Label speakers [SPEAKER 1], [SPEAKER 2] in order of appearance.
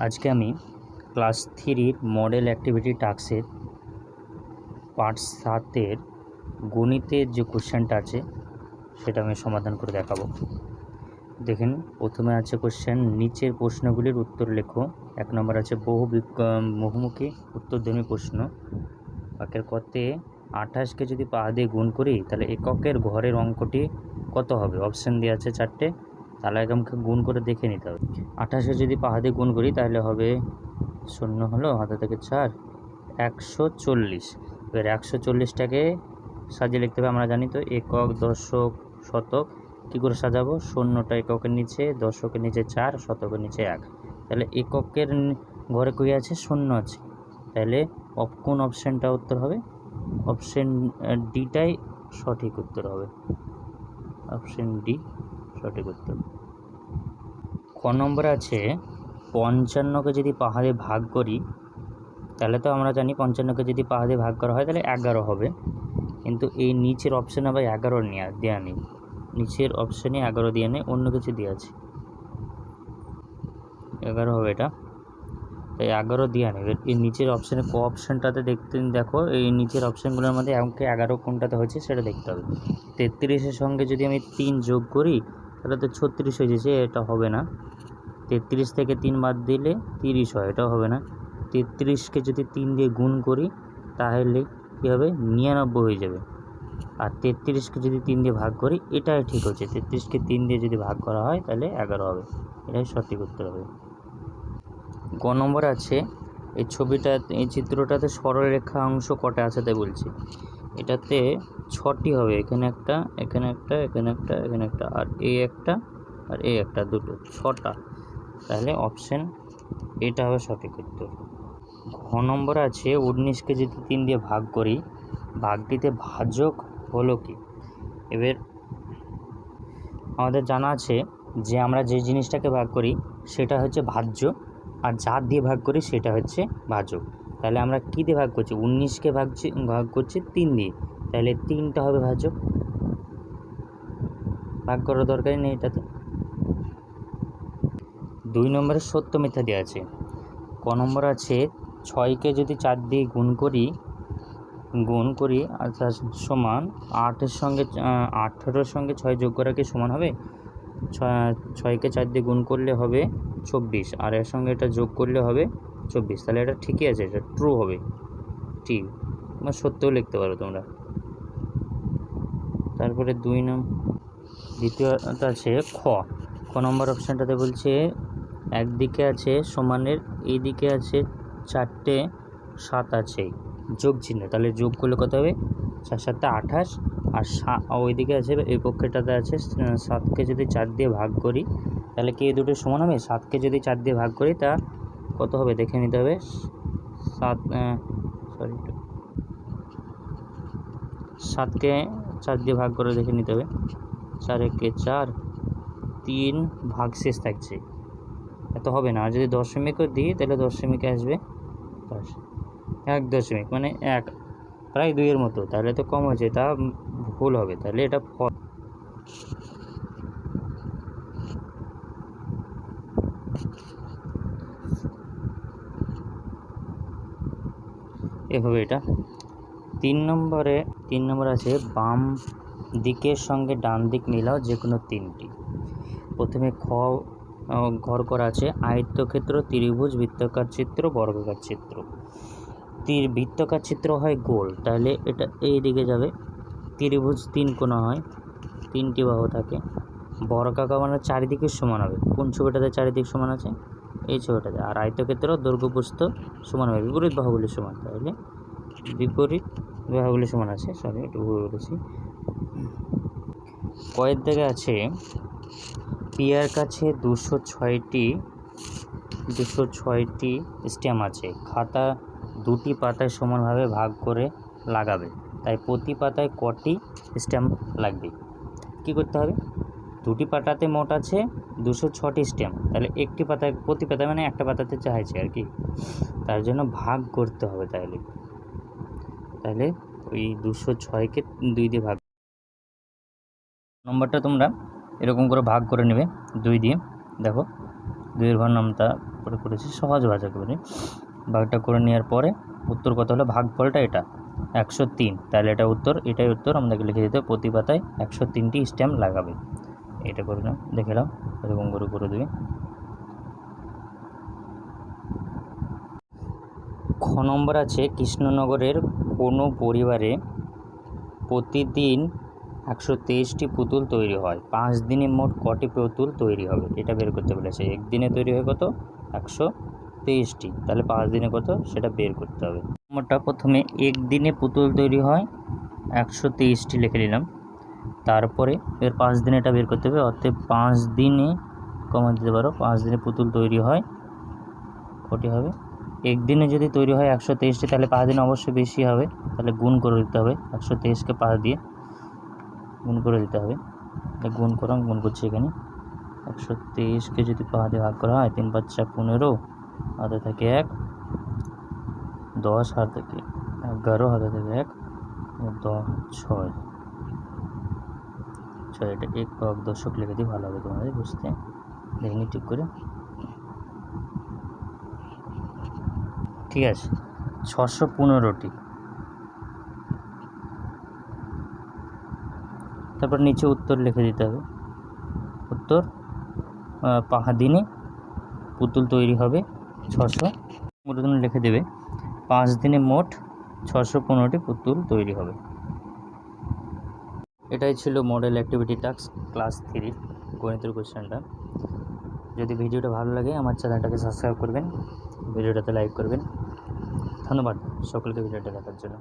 [SPEAKER 1] আজকে আমি class 3 model activity টাস্কের পার্ট 7 গণিতের যে কোশ্চেনটা আছে সেটা আমি সমাধান করে দেখাবো। দেখেন, প্রথমে আছে কোশ্চেন, নিচের প্রশ্নগুলির উত্তর লেখো। 1 নম্বর আছে বহুমুখী উত্তরধ্বনি প্রশ্ন। বাক্যের কতে 28কে যদি পা দিয়ে গুণ করি তাহলে এককের ঘরের অঙ্কটি কত হবে? অপশান দেওয়া আছে 4টে, তাহলে আমাকে গুণ করে দেখে নিতে হবে। 28কে যদি পা দিয়ে গুণ করি তাহলে হবে 0 হলো হাতে থেকে 4, 140। এবার 140টাকে সাজিয়ে লিখতে হবে। আমরা জানি তো একক, দশক, শতক। কী করে সাজাবো? 0টা এককের নিচে, দশকের নিচে 4, শতকের নিচে 1। তাহলে এককের ঘরে কী আছে? 0 আছে। তাহলে কোন অপশানটা উত্তর হবে? অপশান ডিটাই সঠিক উত্তর হবে। অপশান ডি সঠিক উত্তর। ক নম্বর আছে 55কে যদি পাহাড়ে ভাগ করি তাহলে তো আমরা জানি 55কে যদি পাহাড়ে ভাগ করা হয় তাহলে 11 হবে, কিন্তু এই নিচের অপশানে আবার 11 দেওয়া নেই। নিচের অপশানে 11 দেওয়া নেই, অন্য কিছু দেওয়া আছে। 11 হবে এটা, তাই 11 দেওয়া নেই। এই নিচের অপশানে অপশানটাতে দেখো, এই নিচের অপশানগুলোর মধ্যে আমাকে 11 কোনটাতে হয়েছে সেটা দেখতে হবে। 33-এর সঙ্গে যদি আমি 3 যোগ করি তাহলে তো 36 হয়ে যাচ্ছে, এটা হবে না। 33 থেকে 3 বাদ দিলে 30 হয়, এটাও হবে না। 33কে যদি 3 দিয়ে গুণ করি তাহলে কী হবে? 99 হয়ে যাবে। আর 33কে যদি 3 দিয়ে ভাগ করি এটাই ঠিক হচ্ছে। 33কে 3 দিয়ে যদি ভাগ করা হয় তাহলে 11 হবে, এটাই সঠিক উত্তর হবে। গ নম্বর আছে এই এই চিত্রটাতে সরলরেখা অংশ কটা আছে তাই বলছি। এটাতে 6টি হবে, এখানে একটা, এখানে একটা, এখানে একটা, এখানে একটা, আর এই একটা, আর এই একটা, দুটো, 6টা। তাহলে অপশান এটা হবে সঠিক উত্তর। ঘ নম্বর আছে 19কে যদি 3 দিয়ে ভাগ করি ভাগটিতে ভাজক হলো কি? এবার আমাদের জানা আছে যে আমরা যে জিনিসটাকে ভাগ করি সেটা হচ্ছে ভাজ্য, আর যা দিয়ে ভাগ করি সেটা হচ্ছে ভাজক। তাহলে আমরা কী দিয়ে ভাগ করছি? 19কে ভাগ করছি 3 দিয়ে, তাহলে 3টা হবে ভাজক। ভাগ করার দরকারই নেই এটাতে। 2 নম্বরে সত্য মিথ্যা দেওয়া আছে। ক নম্বর আছে 6কে যদি 4 দিয়ে গুণ করি আচ্ছা সমান 8-এর সঙ্গে 18-এর সঙ্গে 6 যোগ করা কি সমান হবে? 6কে 4 দিয়ে গুণ করলে হবে 24, আর এর সঙ্গে এটা যোগ করলে হবে 24। তাহলে এটা ঠিকই আছে, এটা ট্রু হবে, ঠিক। তোমার সত্যও লিখতে পারো তোমরা। তারপরে দ্বিতীয়টা আছে খ নম্বর অপশানটাতে বলছে একদিকে আছে সমানের, এই দিকে আছে 4টে 7 আছে যোগ চিহ্ন, তাহলে যোগ করলে কত হবে? 4 7 28, আর ওইদিকে আছে এই পক্ষেটাতে আছে 7কে যদি 4 দিয়ে ভাগ করি তাহলে কি এই দুটো সমান হবে? 7কে যদি 4 দিয়ে ভাগ করি তা কত হবে দেখে নিতে হবে। 7কে 4 দিয়ে ভাগ করে দেখে নিতে হবে। 4 একে 4, 3 ভাগশেষ থাকছে, এত হবে না। আর যদি দশমিকও দিই তাহলে দশমিকে আসবে 1 দশমিক, মানে 1 প্রায় 2-এর মতো, তাহলে তো কম হয়েছে, এটা ভুল হবে। তাহলে এটা এভাবে এটা। 3 নম্বর আছে বাম দিকের সঙ্গে ডান দিক মিলাও যে কোনো 3টি। প্রথমে ঘর করা আছে আয়তক্ষেত্র, ত্রিভুজ, বৃত্তাকার চিত্র, বর্গাকার চিত্র। বৃত্তাকার চিত্র হয় গোল, তাহলে এটা এই দিকে যাবে। ত্রিভুজ 3 কোণা হয়, 3টি বাহু থাকে। বর্গাকার মানে চারিদিকে সমান হবে। কোন ছবিটাতে চারিদিক সমান আছে? এই ছবিটাতে। আর আয়তক্ষেত্র দৈর্ঘ্য প্রস্থ সমান হবে, বিপরীত বাহুগুলি সমান, তাহলে বিপরীত বাহুগুলি সমান আছে। সরি, একটু ভুল বলেছি। কয়ের দিকে আছে পিয়ার কাছে 206টি স্ট্যাম্প আছে। খাতা 2টি পাতায় সমানভাবে ভাগ করে লাগাবে, তাই প্রতি পাতায় কটি স্ট্যাম্প লাগবে? কি করতে হবে? 2টি পাতাতে মোট আছে 206টি স্ট্যাম্প, তাহলে একটি পাতায়, প্রতি পাতায় মানে একটা পাতাতে চাইছে আর কি, তার জন্য ভাগ করতে হবে। তাহলে ওই 206কে 2 দিয়ে ভাগ। নম্বরটা তোমরা এরকম করে ভাগ করে নেবে 2 দিয়ে। দেখো 2 ঘর নামতা করে করেছি সহজ ভাষা করে। ভাগটা করে নেওয়ার পরে উত্তর কত হলো, ভাগফলটা এটা 103, তাহলে এটা উত্তর, এটাই উত্তর। আমাদেরকে লিখে দিতে হবে প্রতি পাতায় 103টি স্ট্যাম্প লাগাবে। এটা করে নাও, দেখে নাও, এরকম করে দেবে। খ নম্বর আছে কৃষ্ণনগরের কোনো পরিবারে প্রতিদিন 123টি পুতুল তৈরি হয়, 5 দিনে মোট কটি পুতুল তৈরি হবে, এটা বের করতে বলেছে। একদিনে তৈরি হয় কত, 123টি, তাহলে 5 দিনে কত সেটা বের করতে হবে। নম্বরটা প্রথমে একদিনে পুতুল তৈরি হয় 123টি লিখে নিলাম, তারপরে এর 5 দিনে এটা বের করতে হবে, অর্থাৎ 5 দিনে কমা দিতে পারো, 5 দিনে পুতুল তৈরি হয় কটি হবে। একদিনে যদি তৈরি হয় 123টি, তাহলে 5 দিনে অবশ্যই বেশি হবে, তাহলে গুণ করে দিতে হবে, 123কে 5 দিয়ে গুণ করে দিতে হবে। গুণ করা গুণ করছি এখানে, 123কে যদি 5 দিয়ে ভাগ করা হয় 3 5 15, হাতে থাকে 1, 10 হাতে থেকে 11, হাতে থেকে 1, 10 6, এটা 1 ভাগ দশক লিখে দিই, ভালো হবে তোমাদের বুঝতে। দেখনি ঠিক করে, ঠিক আছে, 615টি। তারপর নিচে উত্তর লিখে দিতে হবে, উত্তর 5 দিনে পুতুল তৈরি হবে 600, লিখে দেবে 5 দিনে মোট 615টি পুতুল তৈরি হবে। এটাই ছিল মডেল অ্যাক্টিভিটি টাস্ক ক্লাস 3 গণিতের কোশ্চেনটা। যদি ভিডিওটা ভালো লাগে আমার চ্যানেলটাকে সাবস্ক্রাইব করবেন, ভিডিওটাতে লাইক করবেন। ধন্যবাদ সকলকে ভিডিওটা দেখার জন্য।